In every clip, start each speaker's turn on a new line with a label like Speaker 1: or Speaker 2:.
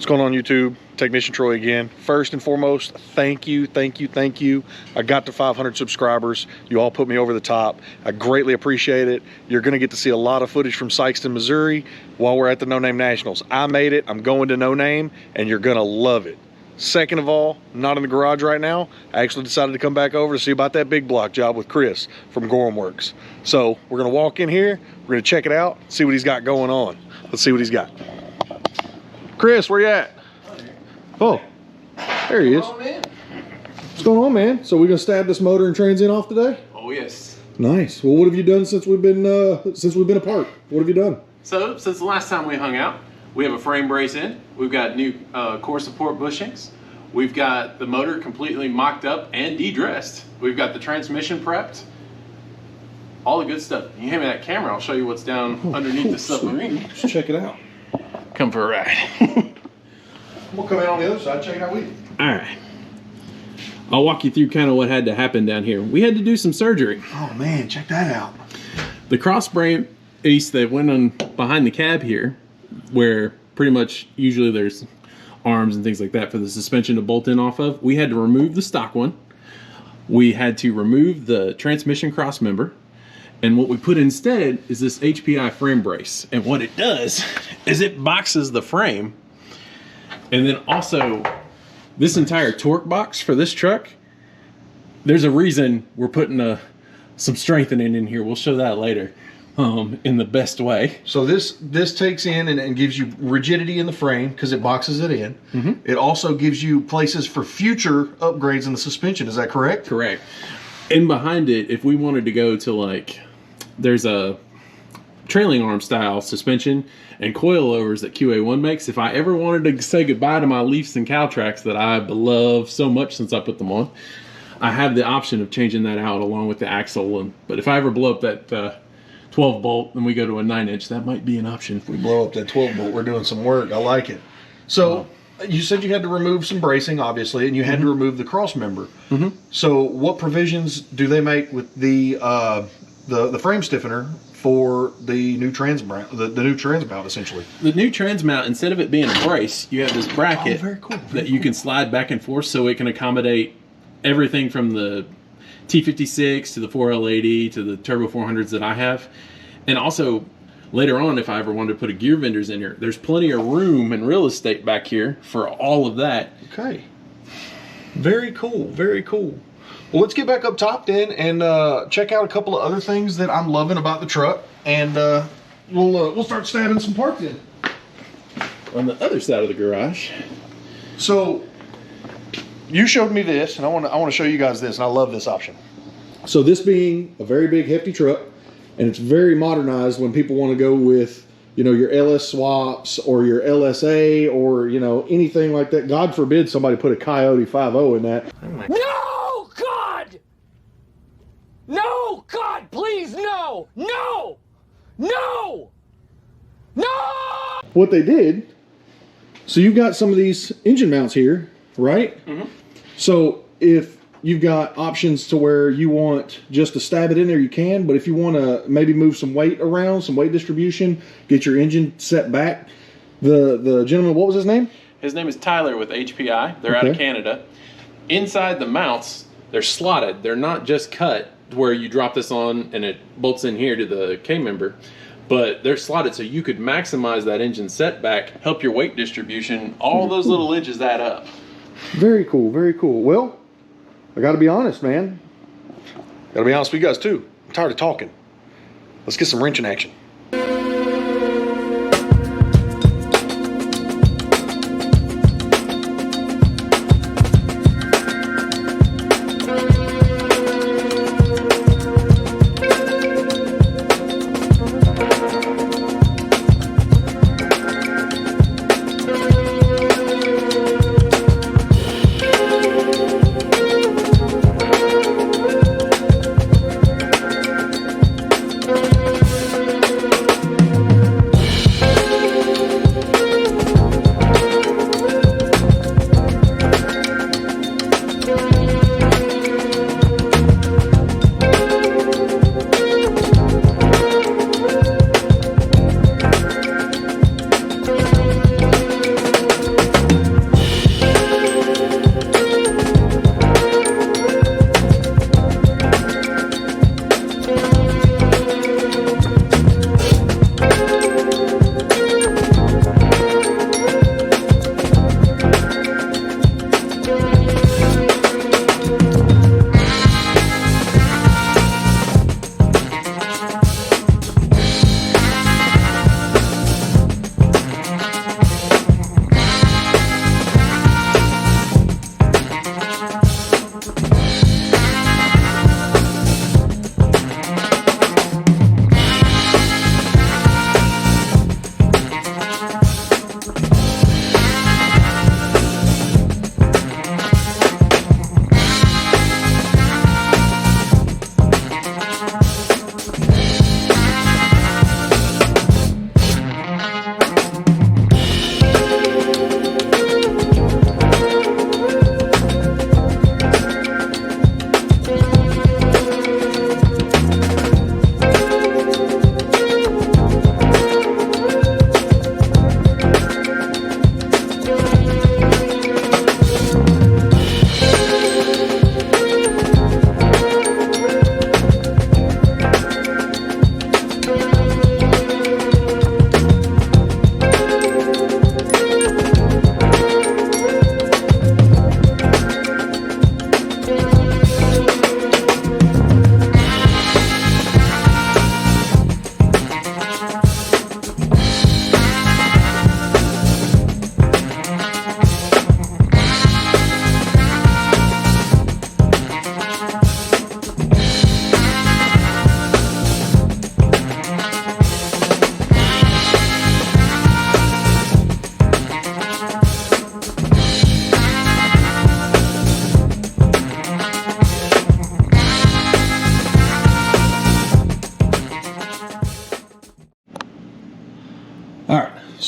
Speaker 1: What's going on, YouTube? Technician Troy again. First and foremost, thank you. I got to 500 subscribers. You all put me over the top. I greatly appreciate it. You're gonna get to see a lot of footage from Sykeston, Missouri while we're at the No Name Nationals. I made it, I'm going to No Name, and you're gonna love it. Second of all, I'm not in the garage right now. I actually decided to come back over to see about that big block job with Chris from Gorham Works. So we're gonna walk in here, we're gonna check it out, see what he's got going on. Let's see what he's got. Chris, where you at? Oh, there he is. What's going on, man? So we're gonna stab this motor and trans in off today?
Speaker 2: Oh yes.
Speaker 1: Nice. Well, what have you done since we've been apart? What have you done?
Speaker 2: So since the last time we hung out, we have a frame brace in. We've got new core support bushings. We've got the motor completely mocked up and de-dressed. We've got the transmission prepped. All the good stuff. You hand me that camera, I'll show you what's down underneath the submarine.
Speaker 1: Let's check it out.
Speaker 2: Come for a ride.
Speaker 1: We'll come out on the other side, check it out with you.
Speaker 2: All right. I'll walk you through kind of what had to happen down here. We had to do some surgery.
Speaker 1: Oh man, check that out.
Speaker 2: The cross brace that went on behind the cab here, where pretty much usually there's arms and things like that for the suspension to bolt in off of, we had to remove the stock one. We had to remove the transmission cross member. And what we put instead is this HPI frame brace. And what it does is it boxes the frame. And then also this entire torque box for this truck, there's a reason we're putting some strengthening in here. We'll show that later in the best way.
Speaker 1: So this takes in and gives you rigidity in the frame because it boxes it in. Mm-hmm. It also gives you places for future upgrades in the suspension. Is that correct?
Speaker 2: Correct. And behind it, if we wanted to go to like, there's a trailing arm style suspension and coilovers that QA1 makes. If I ever wanted to say goodbye to my Leafs and Caltracs that I love so much since I put them on, I have the option of changing that out along with the axle. But if I ever blow up that 12 bolt and we go to a 9-inch, that might be an option.
Speaker 1: If we blow up that 12 bolt, we're doing some work. I like it. So you said you had to remove some bracing, obviously, and you had to remove the cross member. Mm-hmm. So what provisions do they make with the frame stiffener for the new trans mount, the new trans mount, essentially? The
Speaker 2: new trans mount, instead of it being a brace, you have this bracket that you can slide back and forth so it can accommodate everything from the T56 to the 4L80 to the Turbo 400s that I have. And also, later on, if I ever wanted to put a gear vendors in here, there's plenty of room and real estate back here for all of that.
Speaker 1: Okay. Very cool, very cool. Well, let's get back up top then and check out a couple of other things that I'm loving about the truck, and we'll start stabbing some parts in.
Speaker 2: On the other side of the garage.
Speaker 1: So you showed me this, and I want to show you guys this, and I love this option. So this being a very big, hefty truck, and it's very modernized when people want to go with, you know, your LS swaps or your LSA or, you know, anything like that. God forbid somebody put a Coyote 5.0 in that.
Speaker 3: No, God! No, God, please, no! No! No! No!
Speaker 1: What they did, so you've got some of these engine mounts here, right? Mm-hmm. So if you've got options to where you want just to stab it in there, you can, but if you want to maybe move some weight around, some weight distribution, get your engine set back. The gentleman, what was his name?
Speaker 2: His name is Tyler with HPI. They're out of Canada. Inside the mounts, they're slotted. They're not just cut where you drop this on and it bolts in here to the K member, but they're slotted so you could maximize that engine setback, help your weight distribution. All those little edges add up.
Speaker 1: Very cool, very cool. Well, I gotta be honest, man. Gotta be honest with you guys too. I'm tired of talking. Let's get some wrenching action.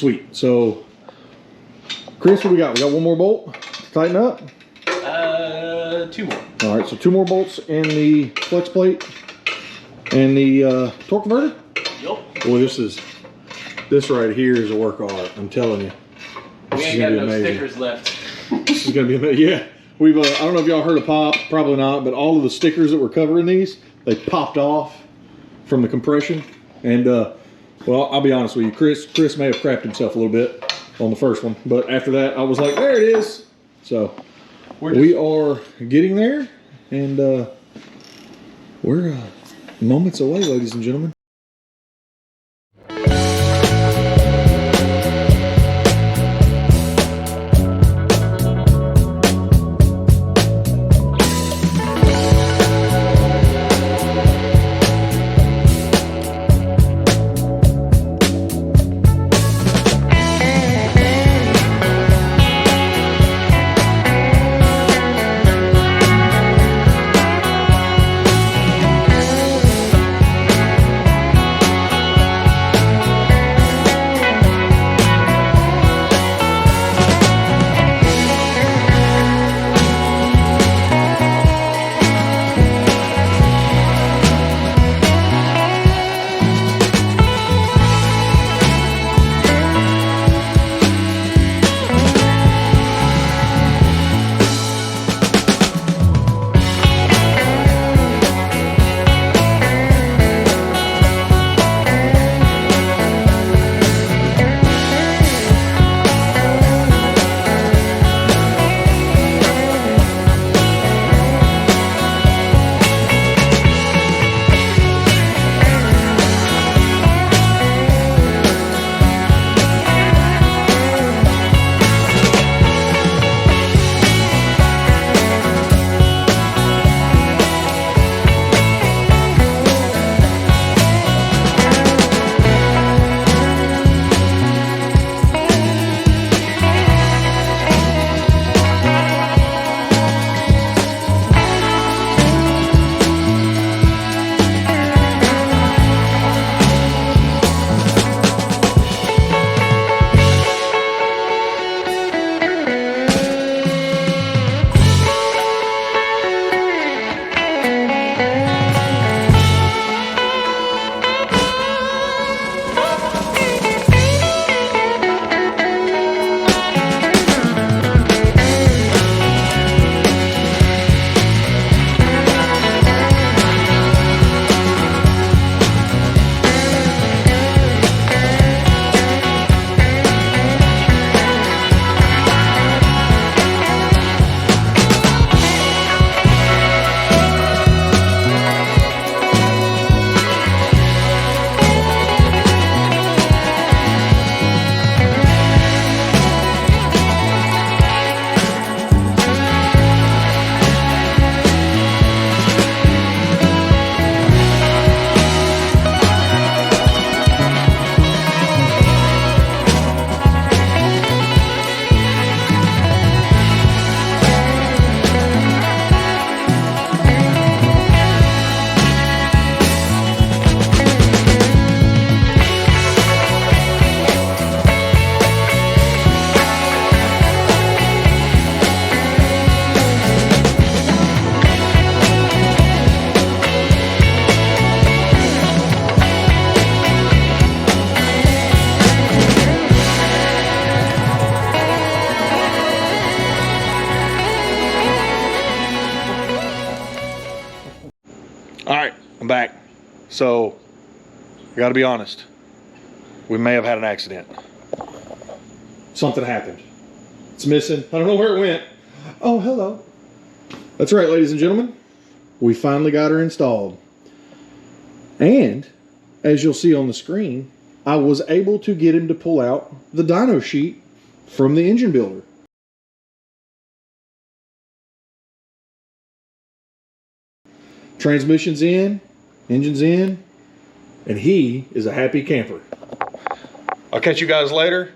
Speaker 1: Sweet. So, Chris, what we got? We got one more bolt to tighten up?
Speaker 2: 2 more.
Speaker 1: All right, so 2 more bolts in the flex plate and the torque converter?
Speaker 2: Yup.
Speaker 1: Boy, this right here is a work of art. I'm telling you.
Speaker 2: We ain't got no stickers left.
Speaker 1: This is gonna be amazing. Yeah, we've. I don't know if y'all heard of pop. Probably not. But all of the stickers that were covering these, they popped off from the compression. And well, I'll be honest with you, Chris may have crapped himself a little bit on the first one, but after that, I was like, there it is. So we are getting there, and we're moments away, ladies and gentlemen. All right, I'm back. So, I gotta be honest. We may have had an accident. Something happened. It's missing. I don't know where it went. Oh, hello. That's right, ladies and gentlemen. We finally got her installed. And, as you'll see on the screen, I was able to get him to pull out the dyno sheet from the engine builder. Transmission's in, engine's in, and he is a happy camper. I'll catch you guys later.